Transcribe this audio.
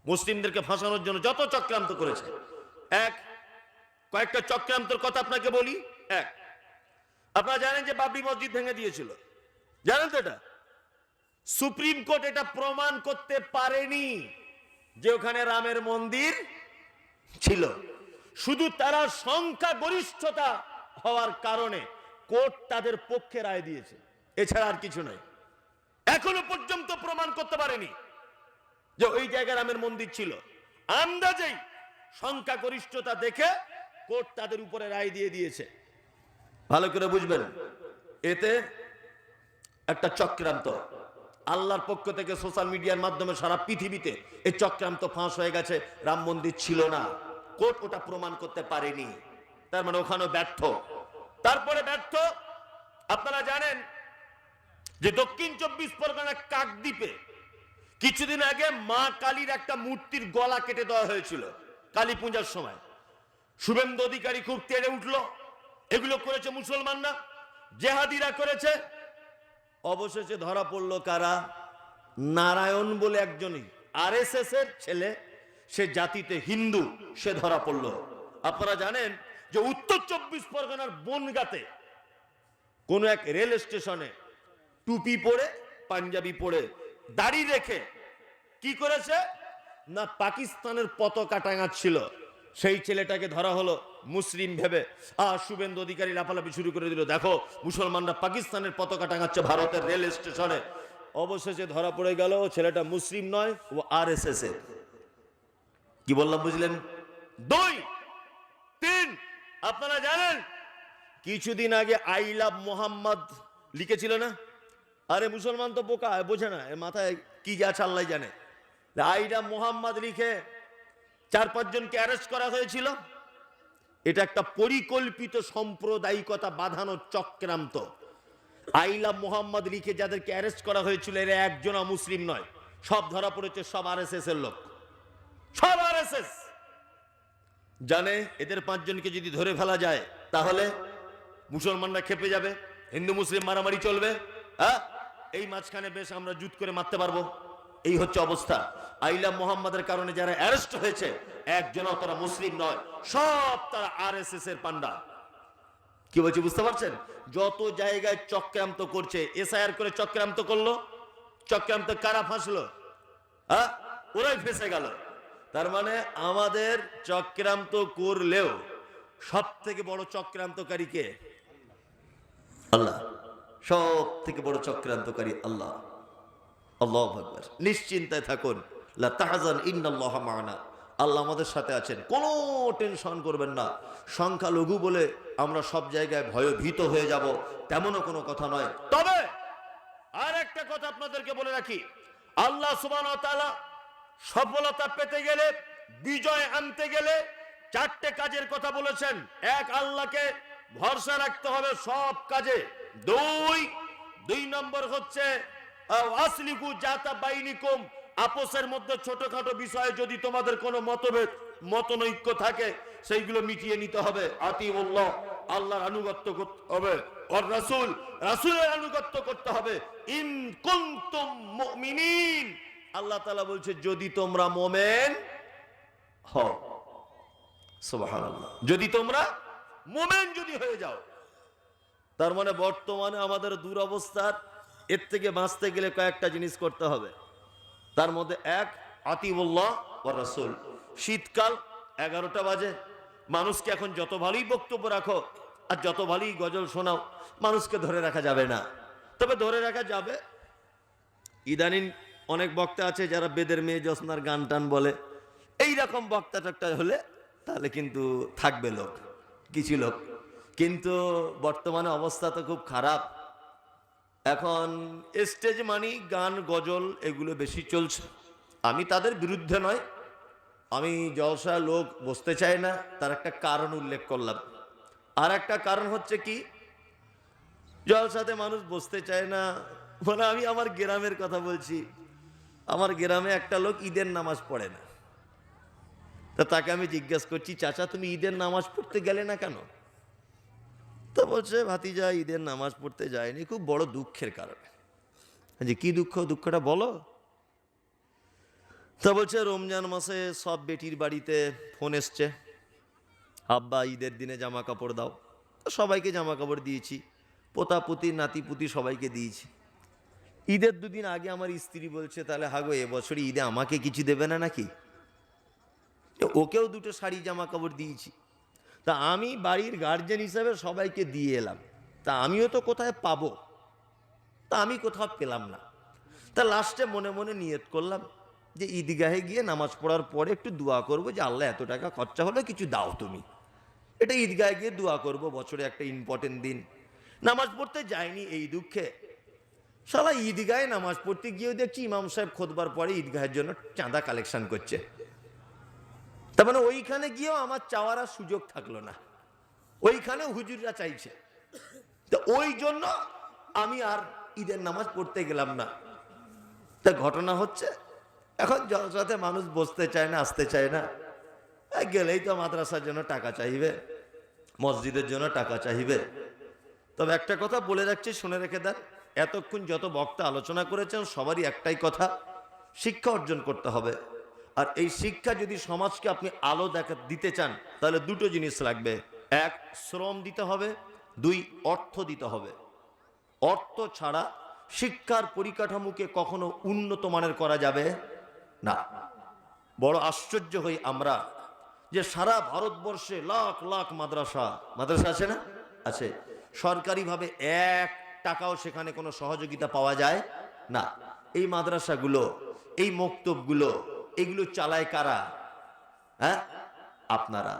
মুসলিমদেরকে ফাঁসানোর জন্য যত চক্রান্ত করেছে। কয়েকটা চক্রান্তের কথা আপনাকে বলি। আপনারা জানেন যে বাবরি মসজিদ ভেঙে দিয়েছিল, জানেন তো? এটা সুপ্রিম কোর্ট এটা প্রমাণ করতে পারেনি যে ওখানে রামের মন্দির ছিল। শুধু তারা সংখ্যাগরিষ্ঠতা হওয়ার কারণে কোর্ট তাদের পক্ষে রায় দিয়েছে, এছাড়া আর কিছু নয়। এখনো পর্যন্ত প্রমাণ করতে পারেনি যে ওই জায়গায় রামের মন্দির ছিল। আন্দাজেই সংখ্যাগরিষ্ঠতা দেখে কোর্ট তাদের উপরে রায় দিয়ে দিয়েছে। ভালো করে বুঝবেন, এতে একটা চক্রান্ত আল্লাহর পক্ষ থেকে সোশ্যাল মিডিয়ার মাধ্যমে সারা পৃথিবীতে এই চক্রান্ত ফাঁস হয়ে গেছে। রাম মন্দির ছিল না, কোর্ট ওটা প্রমাণ করতে পারেনি, তার মানে ওখানেও ব্যর্থ। তারপরে ব্যর্থ, আপনারা জানেন যে দক্ষিণ 24 পরগনা কাকদ্বীপে কিছুদিন আগে মা কালীর একটা মূর্তির গলা কেটে দেওয়া হয়েছিল কালী পূজার সময়। শুভেন্দু অধিকারী খুব তেড়ে উঠলো, এগুলো করেছে মুসলমানরা, জেহাদিরা করেছে। অবশেষে ধরা পড়লো কারা? নারায়ণ বলে একজনই আরএসএস এর ছেলে, সে জাতিতে হিন্দু, সে ধরা পড়লো। আপনারা জানেন যে উত্তর 24 পরগনার বনগাঁতে কোন এক রেল স্টেশনে টুপি পরে, পাঞ্জাবি পরে, দাড়ি রেখে কি করেছে না, পাকিস্তানের পতাকা টাঙাচ্ছিল। সেই ছেলেটাকে ধরা হলো মুসলিম ভেবে। শুভেন্দু অধিকারী লাফালাফি শুরু করে দিল, দেখো মুসলমানরা পাকিস্তানের পতাকা টাঙাচ্ছে ভারতের রেল স্টেশনে। অবশেষে ধরা পড়ে গেল ছেলেটা মুসলিম নয়, ও আরএসএস এর। কি বললাম বুঝলেন? 2, 3, আপনারা জানেন কিছুদিন আগে আই লাভ মোহাম্মদ লিখেছিল না? আরে মুসলমান তো বোকা, বোঝে না, এর মাথায় কি যা আল্লাহ জানে। আই লাভ মোহাম্মদ লিখে 4-5 জনকে অ্যারেস্ট করা হয়েছিল। এটা একটা পরিকল্পিত সাম্প্রদায়িকতা বাঁধানোর চক্রান্ত। আই লাভ মোহাম্মদ লিখে যাদেরকে অ্যারেস্ট করা হয়েছিল, এরা একজন মুসলিম নয়, সব ধরা পড়েছে, সব আরএসএস এর লোক, সব আরএসএস। জানে এদের 5 জনকে যদি ধরে ফেলা যায় তাহলে মুসলমানরা খেপে যাবে, হিন্দু মুসলিম মারামারি চলবে। এই মাঝখানে বেশ আমরা জুত করে মারতে পারবো। এই হচ্ছে অবস্থা। আইলা মোহাম্মদের কারণে যারা অ্যারেস্ট হয়েছে, একজনও তারা মুসলিম নয়, সব তারা আরএসএস এর পান্ডা। কি বলছি বুঝতে পারছেন? যত জায়গায় চক্রান্ত করছে, এসআইআর করে চক্রান্ত করলো, চক্রান্ত কারা ফাঁসলো? ওরাই ফেঁসে গেল। তার মানে আমাদের চক্রান্ত করলেও সব থেকে বড় চক্রান্তকারী কে? আল্লাহ। সব থেকে বড় চক্রান্তকারী আল্লাহ। আল্লাহু আকবার। নিশ্চিন্তায় থাকুন, লা তাহজান ইন্নাল্লাহা মা'ানা। আল্লাহ আমাদের সাথে আছেন, কোনো টেনশন করবেন না। সংখ্যালঘু বলে আমরা সব জায়গায় ভয়ভীত হয়ে যাব, তেমনও কোনো কথা নয়। তবে আর একটা কথা আপনাদেরকে বলে রাখি, আল্লাহ সুবহানাহু ওয়া তাআলা সফলতা পেতে গেলে, বিজয় আনতে গেলে 4টে কাজের কথা বলেছেন। 1, আল্লাহকে ভরসা রাখতে হবে সব কাজে। 2 নম্বর হচ্ছে আসলিকু জাতা বাইনিকুম, আপোসের মধ্যে ছোটখাটো বিষয়ে যদি তোমাদের কোনো মতনৈক্য থাকে, সেইগুলো মিটিয়ে নিতে হবে। আতিউল্লাহ, আল্লাহর আনুগত্য করতে হবে, আর রাসূল, রাসূলের আনুগত্য করতে হবে। ইন কুনতুম মুমিনিন, আল্লাহ তাআলা বলছে যদি তোমরা মুমিন হও। সুবহানাল্লাহ। যদি তোমরা মুমিন যদি হয়ে যাও। তার মানে বর্তমানে আমাদের দুরবস্থার, এর থেকে বাঁচতে গেলে কয়েকটা জিনিস করতে হবে। তার মধ্যে 1, আতিউল্লাহ ওয়া রাসূল। শীতকাল 11টা বাজে, মানুষকে এখন যত ভালোই বক্তব্য রাখো আর যত ভালোই গজল শোনাও, মানুষকে ধরে রাখা যাবে না। তবে ধরে রাখা যাবে, ইদানিং অনেক বক্তা আছে যারা বেদের মেয়ে জোছনার গান টান বলে, এইরকম বক্তা টক্তা হলে তাহলে কিন্তু থাকবে লোক, কিছু লোক। কিন্তু বর্তমানে অবস্থা তো খুব খারাপ। এখন স্টেজ মানি গান গজল এগুলো বেশি চলছে। আমি তাদের বিরুদ্ধে নয়, আমি জলসা লোক বসতে চাই না, তার একটা কারণ উল্লেখ করলাম। আর একটা কারণ হচ্ছে কি, জলসাতে মানুষ বসতে চায় না। মানে আমি আমার গ্রামের কথা বলছি, আমার গ্রামে একটা লোক ঈদের নামাজ পড়ে না। তা তাকে আমি জিজ্ঞাসা করছি, চাচা তুমি ঈদের নামাজ পড়তে গেলে না কেন? তো বলছে, ভাতিজা ঈদের নামাজ পড়তে যায়নি খুব বড় দুঃখের কারণে। যে কি দুঃখ? দুঃখটা বলো। তা বলছে রমজান মাসে সব বেটির বাড়িতে ফোন এসছে, আব্বা ঈদের দিনে জামা কাপড় দাও। তো সবাইকে জামা কাপড় দিয়েছি, পোতাপুতি নাতিপুতি সবাইকে দিয়েছি। ঈদের দুদিন আগে আমার স্ত্রী বলছে, তাহলে হাগো এবছর ঈদে আমাকে কিছু দেবে না নাকি? ওকেও দুটো শাড়ি জামা কাপড় দিয়েছি। তা আমি বাড়ির গার্জেন হিসাবে সবাইকে দিয়ে এলাম, তা আমিও তো কোথায় পাবো? তা আমি কোথাও পেলাম না। তা লাস্টে মনে মনে নিয়ত করলাম যে ঈদগাহে গিয়ে নামাজ পড়ার পরে একটু দোয়া করব যে আল্লাহ এত টাকা খরচা হলো, কিছু দাও তুমি। এটা ঈদগাহে গিয়ে দোয়া করব, বছরে একটা ইম্পর্টেন্ট দিন। নামাজ পড়তে যায়নি এই দুঃখে। শালা ঈদগাহে নামাজ পড়তে গিয়েও দেখছি ইমাম সাহেব খুতবার পরে ঈদগাহের জন্য চাঁদা কালেকশন করছে। তার মানে ওইখানে গিয়েও আমার চাওয়ার আর সুযোগ থাকলো না, ওইখানে হুজুররা চাইছে। তো ওই জন্য আমি আর ঈদের নামাজ পড়তে গেলাম না। তা ঘটনা হচ্ছে, এখন জলসাতে মানুষ বসতে চায় না, আসতে চায় না। গেলেই তো মাদ্রাসার জন্য টাকা চাইবে, মসজিদের জন্য টাকা চাইবে। তবে একটা কথা বলে রাখছি, শুনে রেখে দেন, এতক্ষণ যত বক্তা আলোচনা করেছেন সবারই একটাই কথা, শিক্ষা অর্জন করতে হবে। আর এই শিক্ষা যদি সমাজকে আপনি আলো দিতে চান, তাহলে দুটো জিনিস লাগবে। এক, শ্রম দিতে হবে। দুই, অর্থ দিতে হবে। অর্থ ছাড়া শিক্ষার পরিকাঠামোকে কখনো উন্নত মানের করা যাবে না। বড় আশ্চর্য হই আমরা যে সারা ভারতবর্ষে লাখ লাখ মাদ্রাসা আছে না? আছে। সরকারিভাবে 1 টাকাও সেখানে কোনো সহযোগিতা পাওয়া যায় না। এই মাদ্রাসাগুলো, এই মক্তবগুলো, এগুলো চালায় কারা? হ্যাঁ, আপনারা।